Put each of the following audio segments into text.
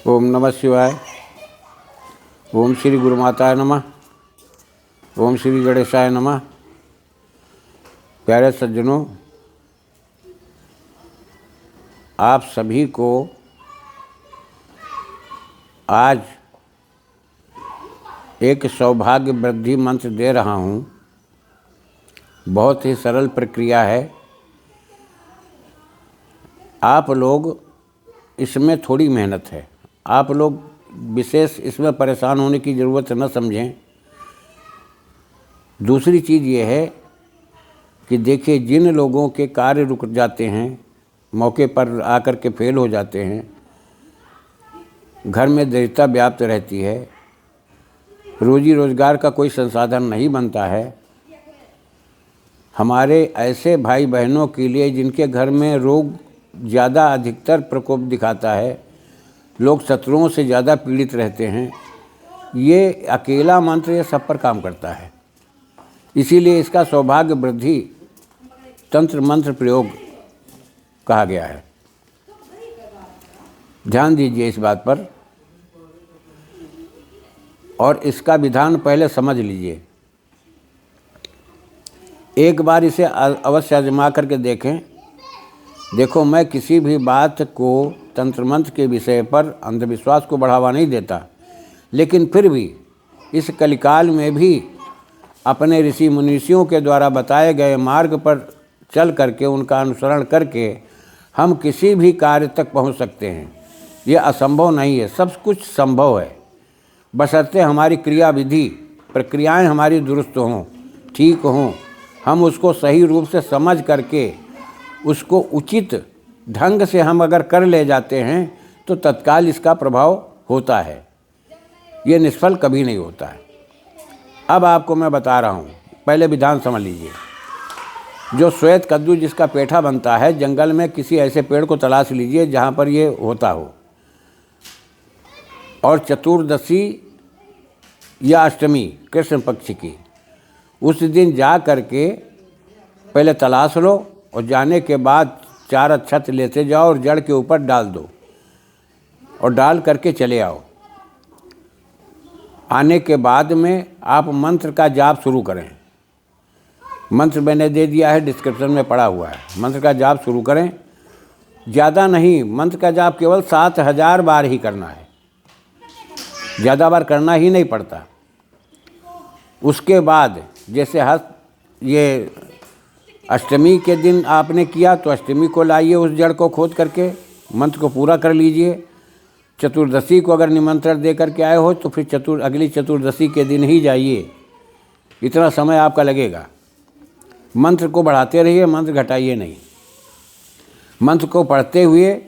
ओम नमः शिवाय। ओम श्री गुरु माताय नमः। ओम श्री गणेशाय नमः। प्यारे सज्जनों, आप सभी को आज एक सौभाग्य वृद्धि मंत्र दे रहा हूँ। बहुत ही सरल प्रक्रिया है। आप लोग इसमें थोड़ी मेहनत है, आप लोग विशेष इसमें परेशान होने की ज़रूरत न समझें। दूसरी चीज़ ये है कि देखिए, जिन लोगों के कार्य रुक जाते हैं, मौके पर आकर के फेल हो जाते हैं, घर में दरिद्रता व्याप्त रहती है, रोजी रोज़गार का कोई संसाधन नहीं बनता है, हमारे ऐसे भाई बहनों के लिए जिनके घर में रोग ज़्यादा अधिकतर प्रकोप दिखाता है, लोग शत्रुओं से ज़्यादा पीड़ित रहते हैं, ये अकेला मंत्र ये सब पर काम करता है। इसीलिए इसका सौभाग्य वृद्धि तंत्र मंत्र प्रयोग कहा गया है। ध्यान दीजिए इस बात पर और इसका विधान पहले समझ लीजिए। एक बार इसे अवश्य आजमा करके देखें। देखो, मैं किसी भी बात को तंत्र मंत्र के विषय पर अंधविश्वास को बढ़ावा नहीं देता, लेकिन फिर भी इस कलिकाल में भी अपने ऋषि मुनीषियों के द्वारा बताए गए मार्ग पर चल करके, उनका अनुसरण करके हम किसी भी कार्य तक पहुंच सकते हैं। ये असंभव नहीं है, सब कुछ संभव है, बशर्ते हमारी क्रिया विधि प्रक्रियाएं हमारी दुरुस्त हों, ठीक हों। हम उसको सही रूप से समझ करके उसको उचित ढंग से हम अगर कर ले जाते हैं तो तत्काल इसका प्रभाव होता है, ये निष्फल कभी नहीं होता है। अब आपको मैं बता रहा हूँ, पहले विधान समझ लीजिए। जो श्वेत कद्दू जिसका पेठा बनता है, जंगल में किसी ऐसे पेड़ को तलाश लीजिए जहाँ पर ये होता हो, और चतुर्दशी या अष्टमी कृष्ण पक्ष की उस दिन जा करके पहले तलाश लो, और जाने के बाद 4 अक्षत लेते जाओ और जड़ के ऊपर डाल दो और डाल करके चले आओ। आने के बाद में आप मंत्र का जाप शुरू करें। मंत्र मैंने दे दिया है, डिस्क्रिप्शन में पड़ा हुआ है। मंत्र का जाप शुरू करें, ज़्यादा नहीं, मंत्र का जाप केवल 7000 बार ही करना है, ज़्यादा बार करना ही नहीं पड़ता। उसके बाद जैसे ये अष्टमी के दिन आपने किया तो अष्टमी को लाइए, उस जड़ को खोद करके मंत्र को पूरा कर लीजिए। चतुर्दशी को अगर निमंत्रण दे करके आए हो तो फिर अगली चतुर्दशी के दिन ही जाइए। इतना समय आपका लगेगा। मंत्र को बढ़ाते रहिए, मंत्र घटाइए नहीं। मंत्र को पढ़ते हुए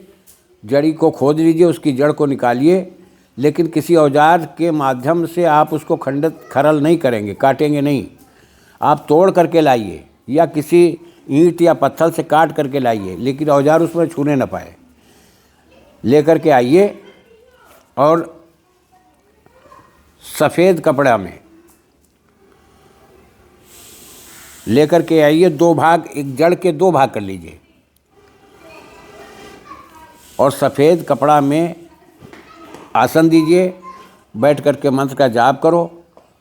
जड़ी को खोद लीजिए, उसकी जड़ को निकालिए, लेकिन किसी औजार के माध्यम से आप उसको खरल नहीं करेंगे, काटेंगे नहीं। आप तोड़ करके लाइए या किसी ईंट या पत्थर से काट करके लाइए, लेकिन औजार उसमें छूने न पाए। लेकर के आइए और सफ़ेद कपड़ा में लेकर के आइए। 2 भाग, एक जड़ के 2 भाग कर लीजिए और सफ़ेद कपड़ा में आसन दीजिए, बैठ करके मंत्र का जाप करो।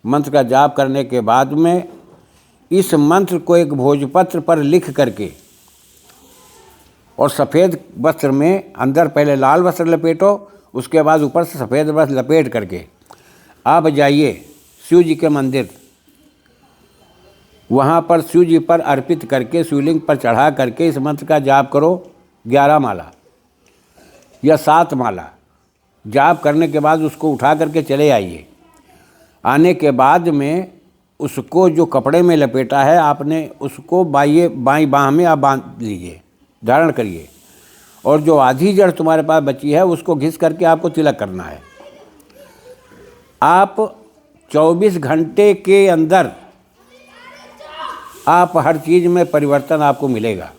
मंत्र का जाप करने के बाद में इस मंत्र को एक भोजपत्र पर लिख करके और सफ़ेद वस्त्र में, अंदर पहले लाल वस्त्र लपेटो, उसके बाद ऊपर से सफ़ेद वस्त्र लपेट करके आप जाइए शिव जी के मंदिर। वहाँ पर शिव जी पर अर्पित करके, शिवलिंग पर चढ़ा करके इस मंत्र का जाप करो। 11 माला या 7 माला जाप करने के बाद उसको उठा करके चले आइए। आने के बाद में उसको जो कपड़े में लपेटा है आपने, उसको बाईं बाँह में आप बांध लीजिए, धारण करिए, और जो आधी जड़ तुम्हारे पास बची है उसको घिस करके आपको तिलक करना है। आप 24 घंटे के अंदर आप हर चीज़ में परिवर्तन आपको मिलेगा,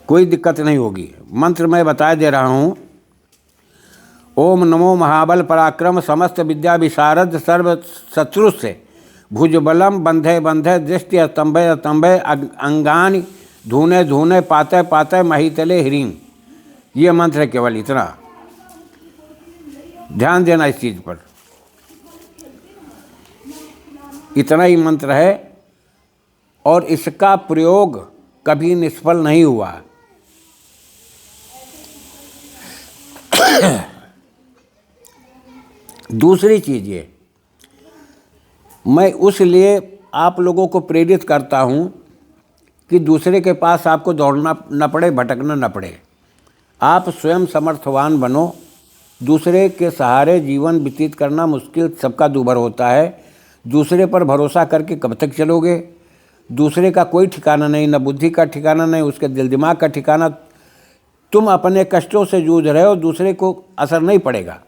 कोई दिक्कत नहीं होगी। मंत्र मैं बता दे रहा हूँ। ओम नमो महाबल पराक्रम समस्त विद्या विशारद सर्व शत्रु से भुजबलम बंधे बंधे दृष्टि स्तंभे स्तंभे अंगानि धूने धूने पाते पाते महितले ह्रीं। ये मंत्र है केवल इतना। ध्यान देना इस चीज़ पर। इतना ही मंत्र है और इसका प्रयोग कभी निष्फल नहीं हुआ। दूसरी चीज़ ये, मैं उसलिए आप लोगों को प्रेरित करता हूँ कि दूसरे के पास आपको दौड़ना न पड़े, भटकना न पड़े। आप स्वयं समर्थवान बनो। दूसरे के सहारे जीवन व्यतीत करना मुश्किल सबका दूभर होता है। दूसरे पर भरोसा करके कब तक चलोगे? दूसरे का कोई ठिकाना नहीं, न बुद्धि का ठिकाना नहीं, उसके दिल दिमाग का ठिकाना। तुम अपने कष्टों से जूझ रहे हो, दूसरे को असर नहीं पड़ेगा।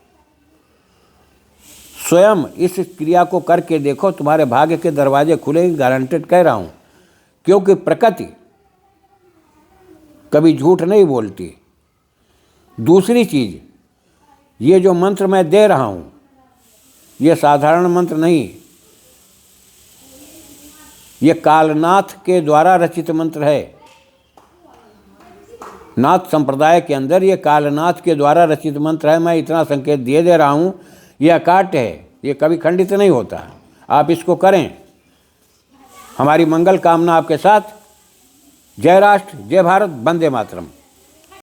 स्वयं इस क्रिया को करके देखो, तुम्हारे भाग्य के दरवाजे खुलेंगे, गारंटेड कह रहा हूँ। क्योंकि प्रकृति कभी झूठ नहीं बोलती। दूसरी चीज़, ये जो मंत्र मैं दे रहा हूँ ये साधारण मंत्र नहीं, ये कालनाथ के द्वारा रचित मंत्र है। नाथ संप्रदाय के अंदर ये कालनाथ के द्वारा रचित मंत्र है। मैं इतना संकेत दे रहा हूँ, ये अकाट्य है, ये कभी खंडित नहीं होता। आप इसको करें। हमारी मंगल कामना आपके साथ। जय राष्ट्र, जय भारत, वंदे मातरम।